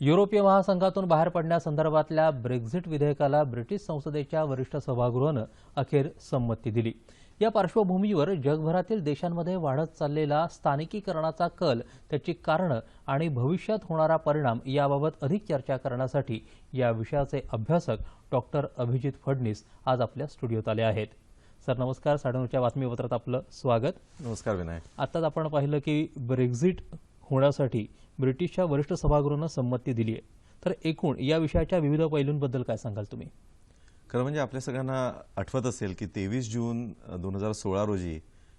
युरोपीय महासंघातून बाहेर पडण्यासंदर्भातल्या ब्रेक्झिट विधेयकाला ब्रिटिश संसदेच्या वरिष्ठ सभागृहानं अखेर संमती दिली। या पार्श्वभूमीवर जगभरातील देशांमध्ये वाढत चाललेला स्थानिकीकरणाचा कल, त्याची कारणं आणि भविष्यात होणारा परिणाम याबाबत अधिक चर्चा करण्यासाठी या विषयाचे अभ्यासक डॉक्टर अभिजित फडणीस आज आपल्या स्टुडिओत आले आहेत। सर नमस्कार, 9:30च्या बातमीपत्रात आपलं स्वागत। नमस्कार विनायक। आताच आपण पाहिलं की ब्रेक्झिट होण्यासाठी ब्रिटिशच्या वरिष्ठ सभागृहानं संमती दिली आहे, तर एकूण या विषयाच्या विविध पैलूंबद्दल काय सांगाल तुम्ही? खरं म्हणजे आपल्या सगळ्यांना आठवत असेल की 23 जून 2016 रोजी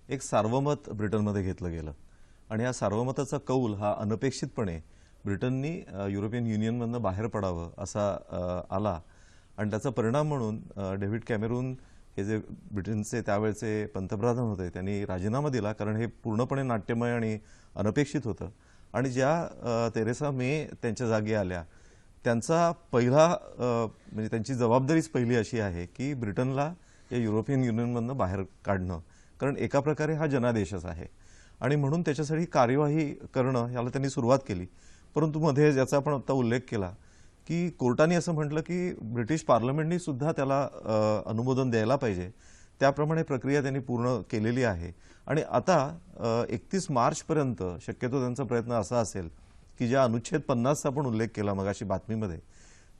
एक सार्वमत ब्रिटनमध्ये घेतलं गेलं आणि या सार्वमताचा कौल हा अनपेक्षितपणे ब्रिटननी युरोपियन युनियनमधून बाहेर पडावं असा आला आणि त्याचा परिणाम म्हणून डेव्हिड कॅमेरून हे जे ब्रिटनचे त्यावेळचे पंतप्रधान होते त्यांनी राजीनामा दिला, कारण हे पूर्णपणे नाट्यमय आणि अनपेक्षित होतं। आणि ज्या तेरेसा मे त्यांच्या जागी आल्या त्यांचा पहिला म्हणजे त्यांची जबाबदारीच पहिली अशी आहे की ब्रिटनला या युरोपियन युनियनमधून बाहेर काढणं, कारण एका प्रकारे हा जनादेशच आहे आणि म्हणून त्याच्यासाठी कार्यवाही करणं याला त्यांनी सुरुवात केली। परंतु मध्ये ज्याचा आपण आता उल्लेख केला की कोर्टाने असं म्हटलं की ब्रिटिश पार्लमेंटनी सुद्धा त्याला अनुमोदन द्यायला पाहिजे, त्याप्रमाणे प्रक्रिया त्यांनी पूर्ण केलेली आहे आणि आता 31 मार्चपर्यंत शक्यतो त्यांचा प्रयत्न असा असेल की ज्या अनुच्छेद 50चा आपण उल्लेख केला मगाशी बातमीमध्ये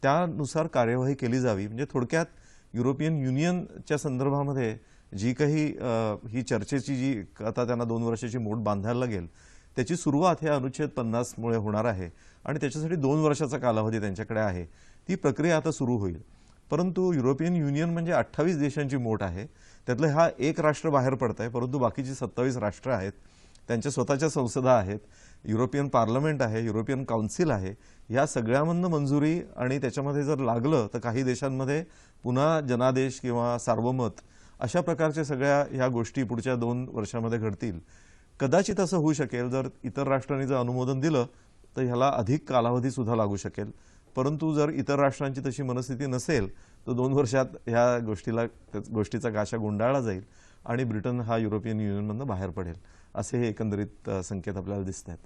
त्यानुसार कार्यवाही केली जावी। म्हणजे थोडक्यात युरोपियन युनियनच्या संदर्भामध्ये जी काही ही चर्चेची जी आता त्यांना 2 वर्षाची मोठ बांधायला लागेल त्याची सुरुवात हे अनुच्छेद 50 मुळे होणार आहे आणि त्याच्यासाठी 2 वर्षाचा कालावधी त्यांच्याकडे आहे। ती प्रक्रिया आता सुरू होईल। परंतु युरोपियन युनियन म्हणजे 28 देशांची मोठ आहे, त्यातलं हा एक राष्ट्र बाहेर पडत आहे, परंतु बाकीची 27 राष्ट्र आहेत, त्यांच्या स्वतःच्या संसदा आहेत, युरोपियन पार्लमेंट आहे, युरोपियन काउन्सिल आहे। या सगळ्यामधनं मंजुरी आणि त्याच्यामध्ये जर लागलं तर काही देशांमध्ये पुन्हा जनादेश किंवा सार्वमत अशा प्रकारच्या सगळ्या ह्या गोष्टी पुढच्या 2 वर्षांमध्ये घडतील। कदाचित असं होऊ शकेल जर इतर राष्ट्रांनी जर अनुमोदन दिलं तर ह्याला अधिक कालावधी सुद्धा लागू शकेल, परंतु जर इतर राष्ट्रांची तशी मनस्थिती नसेल तर 2 वर्षात ह्या गोष्टीचा गाशा गुंडाळला जाईल आणि ब्रिटन हा युरोपियन युनियनमधून बाहेर पडेल असे हे एकंदरीत संकेत आपल्याला दिसत आहेत।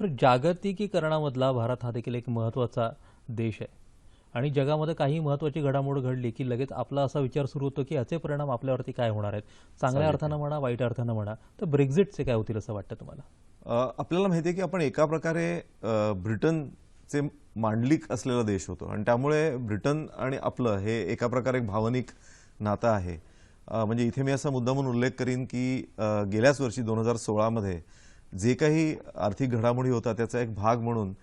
तर जागतिकीकरणामधला भारत हा देखील एक महत्त्वाचा देश आहे आणि जगामध्ये काही महत्त्वाची घडामोड घडली की लगेच आपला असा विचार सुरू होतो की याचे परिणाम आपल्यावरती काय होणार आहेत, चांगल्या अर्थानं म्हणा वाईट अर्थानं म्हणा। तर ब्रेक्झिटचे काय होतील असं वाटतं तुम्हाला? आपल्याला माहिती आहे की आपण एका प्रकारे ब्रिटनचे मांडलिक असलेला देश होतो आणि त्यामुळे ब्रिटन आणि आपलं हे एका प्रकारे एक भावनिक नातं आहे। म्हणजे इथे मी असा मुद्दामून उल्लेख करीन की गेल्याच वर्षी 2016 मध्ये जे काही आर्थिक घडामोडी होता त्याचा एक भाग म्हणून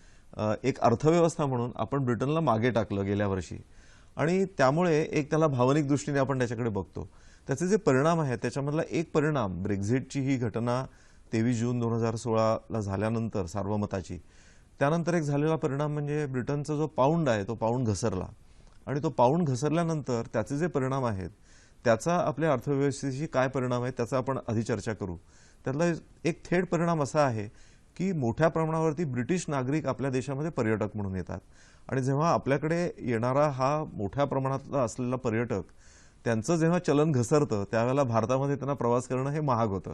एक अर्थव्यवस्था म्हणून आपण ब्रिटनला मागे टाकलं गेल्या वर्षी आणि त्यामुळे एक त्याला भावनिक दृष्टीने आपण त्याच्याकडे बघतो। त्याचे जे परिणाम आहेत त्याच्यामधला एक परिणाम ब्रेक्झिटची ही घटना 23 जून 2016ला झाल्यानंतर सार्वमताची त्यानंतर एक झालेला परिणाम म्हणजे ब्रिटनचा जो पाऊंड आहे तो पाऊंड घसरला आणि तो पाऊंड घसरल्यानंतर त्याचे जे परिणाम आहेत त्याचा आपल्या अर्थव्यवस्थेशी काय परिणाम आहे त्याचा आपण आधी चर्चा करू। त्यातला एक थेट परिणाम असा आहे की मोठ्या प्रमाणावरती ब्रिटिश नागरिक आपल्या देशामध्ये पर्यटक म्हणून येतात आणि जेव्हा आपल्याकडे येणारा हा मोठ्या प्रमाणातला असलेला पर्यटक त्यांचं जेव्हा चलन घसरतं त्यावेळेला भारतामध्ये त्यांना प्रवास करणं हे महाग होतं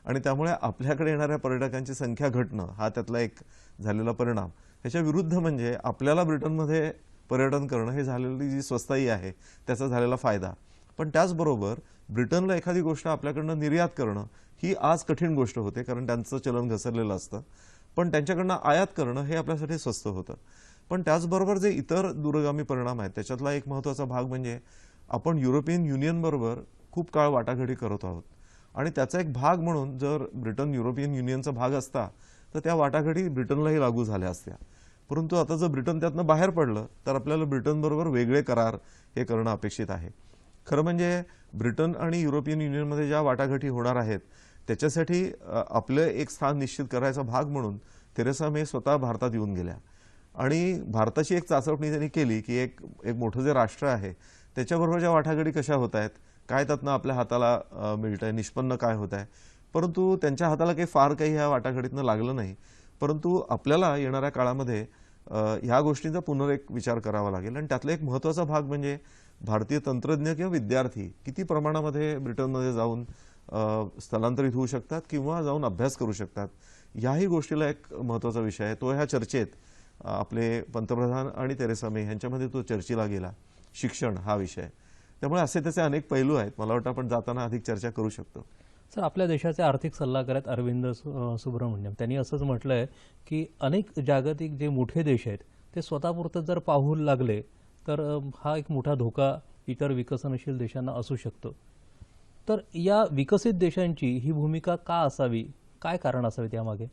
आणि त्यामुळे आपल्याकडे येणाऱ्या पर्यटकांची संख्या घटणं हा त्यातला एक झालेला परिणाम। ह्याच्या विरुद्ध म्हणजे आपल्याला ब्रिटनमध्ये पर्यटन करणं हे झालेली जी स्वस्ताई आहे त्याचा झालेला फायदा। पण त्याचबरोबर ब्रिटनला एखादी गोष्ट आपल्याकडनं निर्यात करणं ही आज कठीण गोष्ट होते, कारण त्यांचं चलन घसरलेलं असतं, पण त्यांच्याकडनं आयात करणं हे आपल्यासाठी स्वस्त होतं। पण त्याचबरोबर जे इतर दूरगामी परिणाम आहेत त्याच्यातला एक महत्त्वाचा भाग म्हणजे आपण युरोपियन युनियन बरोबर खूप काळ वाटाघाटी करत आहोत आणि त्याचा एक भाग म्हणून जर ब्रिटन युरोपियन युनियनचा भाग असता तर त्या वाटाघाटी ब्रिटनलाही लागू झाल्या असत्या। परंतु आता जर ब्रिटन त्यातनं बाहेर पडलं तर आपल्याला ब्रिटन बरोबर वेगळे करार हे करणं अपेक्षित आहे। खरं म्हणजे ब्रिटन आणि युरोपियन युनियनमध्ये ज्या वाटाघाटी होणार आहेत त्याच्यासाठी आपलं एक स्थान निश्चित करायचा भाग म्हणून तेरेसा मे स्वतः भारतात येऊन गेल्या आणि भारताची एक चाचपणी त्यांनी केली की एक मोठं जे राष्ट्र आहे त्याच्याबरोबर ज्या वाटाघाटी कशा होत आहेत, काय त्यातनं आपल्या हाताला मिळतंय, निष्पन्न काय होत आहे। परंतु त्यांच्या हाताला फार काही ह्या वाटाघाटीतनं लागलं नाही, परंतु आपल्याला येणाऱ्या काळामध्ये ह्या गोष्टींचा पुनरेक विचार करावा लागेल आणि त्यातला एक महत्त्वाचा भाग म्हणजे भारतीय तंत्रज्ञ किंवा विद्यार्थी किती प्रमाणामध्ये ब्रिटनमध्ये जाऊन स्थलांतरित होऊ शकतात किंवा जाऊन अभ्यास करू शकतात, याही गोष्टीला एक महत्त्वाचा विषय आहे। तो ह्या चर्चेत आपले पंतप्रधान आणि तेरेसा मे यांच्यामध्ये तो चर्चेला गेला. शिक्षण हा विषय. त्यामुळे असे त्याचे अनेक पैलू आहेत. मला वाटतं आपण जाताना अधिक चर्चा करू शकतो. सर, आपल्या देशाचे आर्थिक सल्लागार आहेत अरविंद सुब्रमण्यम. त्यांनी असंच म्हटलं आहे की अनेक जागतिक जे मोठे देश आहेत ते स्वतःपुरतं जर पाहू लागले तर हा एक मोठा धोका इतर विकसनशील देशांना असू शकतो. तर या विकसित देशांची ही भूमिका का असावी, काय कारण असावेत यामागे?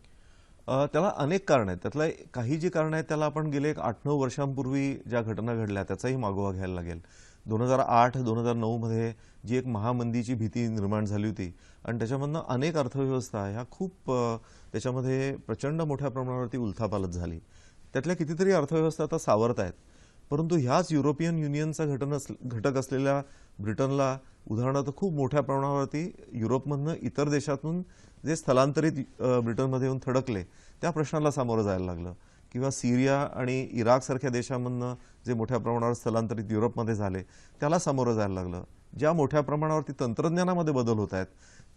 त्याला अनेक कारण आहेत. त्यातलं काही जी कारण आहेत त्याला आपण गेले 8-9 वर्षांपूर्वी ज्या घटना घडल्या त्याचाही मागोवा घ्यायला लागेल. 2008-2009 मध्ये जी एक महामंदीची भीती निर्माण झाली होती आणि त्याच्यामधनं अनेक अर्थव्यवस्था ह्या खूप त्याच्यामध्ये प्रचंड मोठ्या प्रमाणावरती उलथापालथ झाली. त्यातल्या कितीतरी अर्थव्यवस्था आता सावरत आहेत. परंतु ह्याच युरोपियन युनियनचा घटक असलेल्या ब्रिटनला उदाहरणार्थ खूप मोठ्या प्रमाणावरती युरोपमधनं इतर देशातून जे स्थलांतरित ब्रिटनमध्ये येऊन थडकले त्या प्रश्नाला सामोरं जायला लागलं. किंवा सिरिया आणि इराकसारख्या देशांमधनं जे मोठ्या प्रमाणावर स्थलांतरित युरोपमध्ये झाले त्याला सामोरं जायला लागलं. ज्या मोठ्या प्रमाणावरती तंत्रज्ञानामध्ये बदल होत आहेत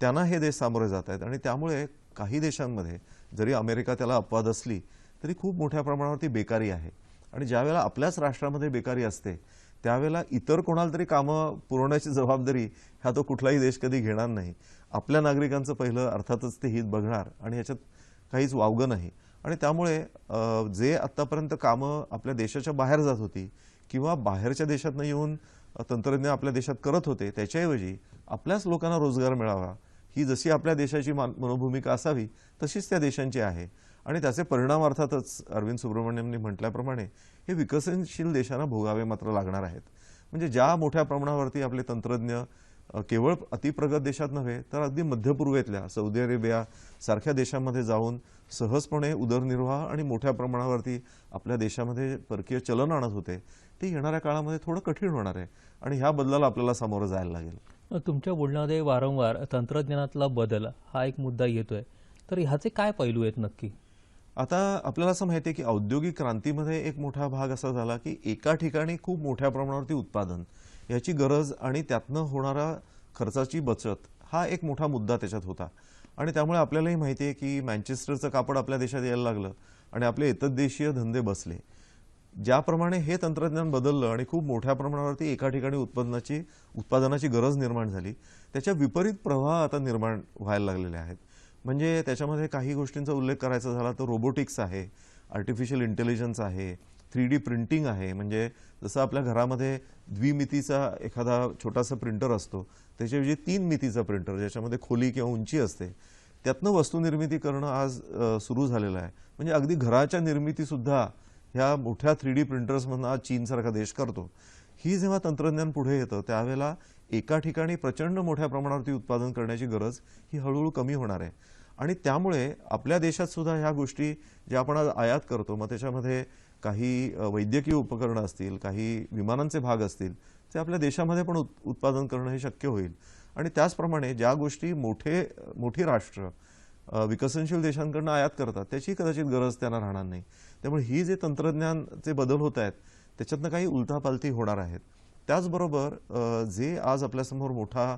त्यांना हे देश सामोरे जात आहेत आणि त्यामुळे काही देशांमध्ये जरी अमेरिका त्याला अपवाद असली तरी खूप मोठ्या प्रमाणावरती बेकारी आहे. आणि ज्यावेळेला आपल्याच राष्ट्रामध्ये बेकारी असते त्यावेळेला इतर कोणाला तरी कामं पुरवण्याची जबाबदारी हा तो कुठलाही देश कधी घेणार नाही. आपल्या नागरिकांचं पहिलं अर्थातच ते हित बघणार आणि याच्यात काहीच वावगं नाही. आणि त्यामुळे जे आत्तापर्यंत कामं आपल्या देशाच्या बाहेर जात होती किंवा बाहेरच्या देशातनं येऊन तंत्रज्ञ आपल्या देशात करत होते त्याच्याऐवजी आपल्याच लोकांना रोजगार मिळावा ही जशी आपल्या देशाची मनोभूमिका असावी तशीच त्या देशांची आहे. आणि त्याचे परिणाम अर्थातच अरविंद सुब्रमण्यमनी म्हटल्याप्रमाणे हे विकसनशील देशांना भोगावे मात्र लागणार आहेत. म्हणजे ज्या मोठ्या प्रमाणावरती आपले तंत्रज्ञ केवळ अतिप्रगत देशात नव्हे तर अगदी मध्यपूर्वेतल्या सौदी अरेबिया सारख्या देशांमध्ये जाऊन सहजपणे उदरनिर्वाह आणि मोठ्या प्रमाणावरती आपल्या देशामध्ये परकीय चलन आणत होते ते येणाऱ्या काळामध्ये थोडं कठीण होणार आहे आणि ह्या बदलाला आपल्याला सामोरं जायला लागेल. तुमच्या बोलण्यामध्ये वारंवार तंत्रज्ञानातला बदल हा एक मुद्दा येतोय, तर ह्याचे काय पैलू आहेत नक्की? आता आपल्याला असं माहिती आहे की औद्योगिक क्रांतीमध्ये एक मोठा भाग असा झाला की एका ठिकाणी खूप मोठ्या प्रमाणावरती उत्पादन याची गरज आणि त्यातनं होणारा खर्चाची बचत हा एक मोठा मुद्दा त्याच्यात होता. आणि त्यामुळे आपल्यालाही माहिती आहे की मँचेस्टरचं कापड आपल्या देशात यायला लागलं आणि आपले इतरदेशीय धंदे बसले. ज्याप्रमाणे हे तंत्रज्ञान बदललं आणि खूप मोठ्या प्रमाणावरती एका ठिकाणी उत्पादनाची गरज निर्माण झाली त्याच्या विपरीत प्रवाह आता निर्माण व्हायला लागलेले आहेत. म्हणजे त्याच्यामध्ये काही गोष्टींचा उल्लेख करायचा झाला तर रोबोटिक्स आहे, आर्टिफिशियल इंटेलिजन्स आहे, 3D प्रिंटिंग आहे. म्हणजे जसं आपल्या घरामध्ये द्विमितीचा एखादा छोटासा प्रिंटर असतो त्याच्याऐवजी 3 मितीचा प्रिंटर ज्याच्यामध्ये खोली किंवा उंची असते त्यातनं वस्तू निर्मिती करणं आज सुरू झालेलं आहे. म्हणजे अगदी घराच्या निर्मितीसुद्धा ह्या मोठ्या 3D प्रिंटर्समधून आज चीनसारखा देश करतो. ही जेव्हा तंत्रज्ञान पुढे येतं त्यावेळेला एका ठिकाणी प्रचंड मोठ्या प्रमाणावरती उत्पादन करण्याची गरज ही हळूहळू कमी होणार आहे. आणि त्यामुळे आपल्या देशात सुद्धा ह्या गोष्टी ज्या आपण आज आयात करतो मग त्याच्यामध्ये काही वैद्यकीय उपकरणं असतील, काही विमानांचे भाग असतील ते आपल्या देशामध्ये पण उत्पादन करणं हे शक्य होईल. आणि त्याचप्रमाणे ज्या गोष्टी मोठी राष्ट्र विकसनशील देशांकडून आयात करतात त्याची कदाचित गरज त्यांना राहणार नाही. त्यामुळे ही जे तंत्रज्ञानचे बदल होत आहेत त्याच्यातनं काही उलथापालथी होणार आहेत. त्याचबरोबर जे आज आपल्यासमोर मोठा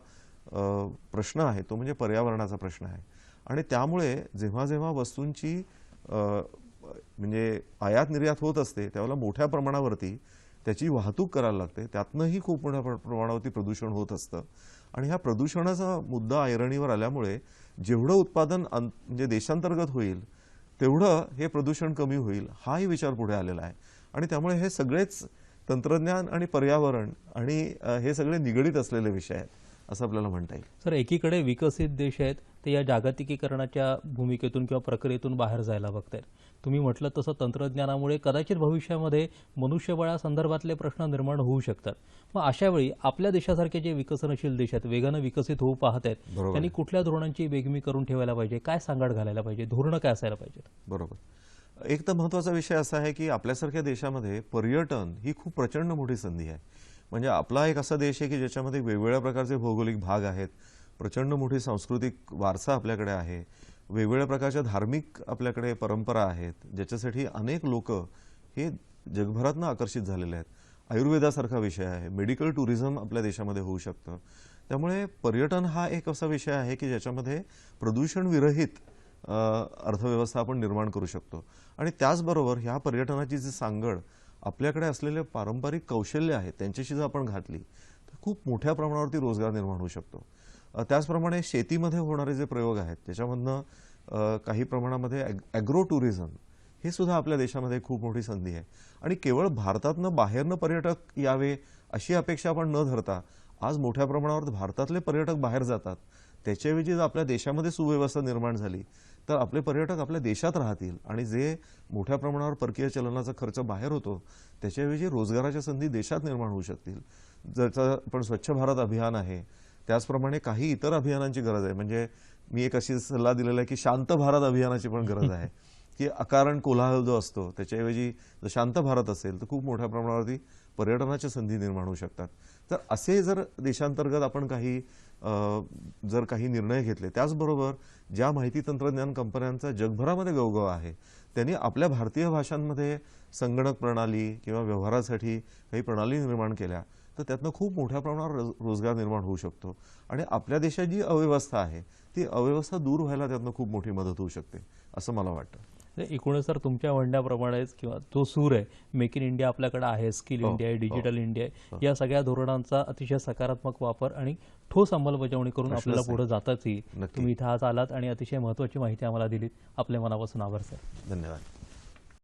प्रश्न आहे तो म्हणजे पर्यावरणाचा प्रश्न आहे. आणि त्यामुळे जेव्हा जेव्हा वस्तूंची म्हणजे आयात निर्यात होत असते त्यावेळेला मोठ्या प्रमाणावरती त्याची वाहतूक करायला लागते. त्यातनंही खूप मोठ्या प्रमाणावरती प्रदूषण होत असतं. आणि ह्या प्रदूषणाचा मुद्दा ऐरणीवर आल्यामुळे जेवढं उत्पादन म्हणजे देशांतर्गत होईल तेवढं हे प्रदूषण कमी होईल हाही विचार पुढे आलेला आहे. आणि त्यामुळे हे सगळेच तंत्रज्ञान आणि पर्यावरण आणि हे सगळे निगडीत असलेले विषय आहेत असं आपल्याला म्हणता येईल. सर, एकीकडे विकसित देश आहेत ते या जागतिकीकरणाच्या भूमिकेतून किंवा प्रक्रियेतून बाहेर जायला बघतायत. तुम्ही म्हटलं तसं तंत्रज्ञानामुळे कदाचित भविष्यामध्ये मनुष्यबळासंदर्भातले प्रश्न निर्माण होऊ शकतात. मग अशा वेळी आपल्या देशासारखे जे विकसनशील देश आहेत वेगानं विकसित होऊ पाहत आहेत त्यांनी कुठल्या धोरणांची बेगमी करून ठेवायला पाहिजे, काय सांगाड घालायला पाहिजे, धोरणं काय असायला पाहिजेत? बरोबर. एक तर महत्त्वाचा विषय असा आहे की आपल्यासारख्या देशामध्ये पर्यटन ही खूप प्रचंड मोठी संधी आहे. म्हणजे आपला एक असा देश आहे की ज्याच्यामध्ये वेगवेगळ्या प्रकारचे भौगोलिक भाग आहेत, प्रचंड मोठी सांस्कृतिक वारसा आपल्याकडे आहे, वेगवेगळ्या प्रकारच्या धार्मिक आपल्याकडे परंपरा आहेत ज्याच्यासाठी अनेक लोक हे जगभरातनं आकर्षित झालेले आहेत. आयुर्वेदासारखा विषय आहे, मेडिकल टुरिझम आपल्या देशामध्ये होऊ शकतं. त्यामुळे पर्यटन हा एक असा विषय आहे की ज्याच्यामध्ये प्रदूषण विरहित अर्थव्यवस्था आपण निर्माण करू शकतो. आणि त्याचबरोबर ह्या पर्यटनाची जी सांगड आपल्याकडे असलेले पारंपरिक कौशल्य आहेत त्यांच्याशी जर आपण घातली तर खूप मोठ्या प्रमाणावरती रोजगार निर्माण होऊ शकतो. त्याचप्रमाणे शेतीमध्ये होणारे जे प्रयोग आहेत त्याच्यामधनं काही प्रमाणामध्ये ॲग्रो टुरिझम हे सुद्धा आपल्या देशामध्ये खूप मोठी संधी आहे. आणि केवळ भारतातनं बाहेरनं पर्यटक यावे अशी अपेक्षा आपण न धरता आज मोठ्या प्रमाणावर भारतातले पर्यटक बाहेर जातात. त्याच्याऐवजी जर आपल्या देशामध्ये सुव्यवस्था निर्माण झाली तर आपले पर्यटक आपल्या देशात राहतील आणि जे मोठ्या प्रमाणावर परकीय चलनाचा खर्च बाहेर होतो त्याच्याऐवजी रोजगाराच्या संधी देशात निर्माण होऊ शकतील. जसं पण स्वच्छ भारत अभियान आहे त्याचप्रमाणे काही इतर अभियानांची गरज आहे. म्हणजे मी एक अशी सल्ला दिलेला आहे की शांत भारत अभियानाची पण गरज आहे की अकारण कोलाहल जो असतो त्याच्याऐवजी जर शांत भारत असेल तर खूप मोठ्या प्रमाणावरती पर्यटनाच्या संधी निर्माण होऊ शकतात. तर असे जर देशांतर्गत आपण जर काही निर्णय घेतले त्याचबरोबर ज्या माहिती तंत्रज्ञान कंपन्यांचा जगभरामध्ये गवगवा आहे त्यांनी आपल्या भारतीय भाषांमध्ये संगणक प्रणाली किंवा व्यवहारासाठी काही प्रणाली निर्माण केल्या तर त्यातनं खूप मोठ्या प्रमाणावर रोजगार निर्माण होऊ शकतो. आणि आपल्या देशात जी अव्यवस्था आहे ती अव्यवस्था दूर व्हायला त्यातनं खूप मोठी मदत होऊ शकते असं मला वाटतं. एकूणच सर तुमच्या म्हणण्याप्रमाणेच किंवा जो सूर आहे मेक इन इंडिया आपल्याकडे आहे, स्किल इंडिया आहे, डिजिटल इंडिया आहे, या सगळ्या धोरणांचा अतिशय सकारात्मक वापर आणि ठोस अंमलबजावणी करून आपल्याला पुढे जाताच येईल. तुम्ही इथं आज आलात आणि अतिशय महत्त्वाची माहिती आम्हाला दिलीत. आपल्या मनापासून आभार सर. धन्यवाद.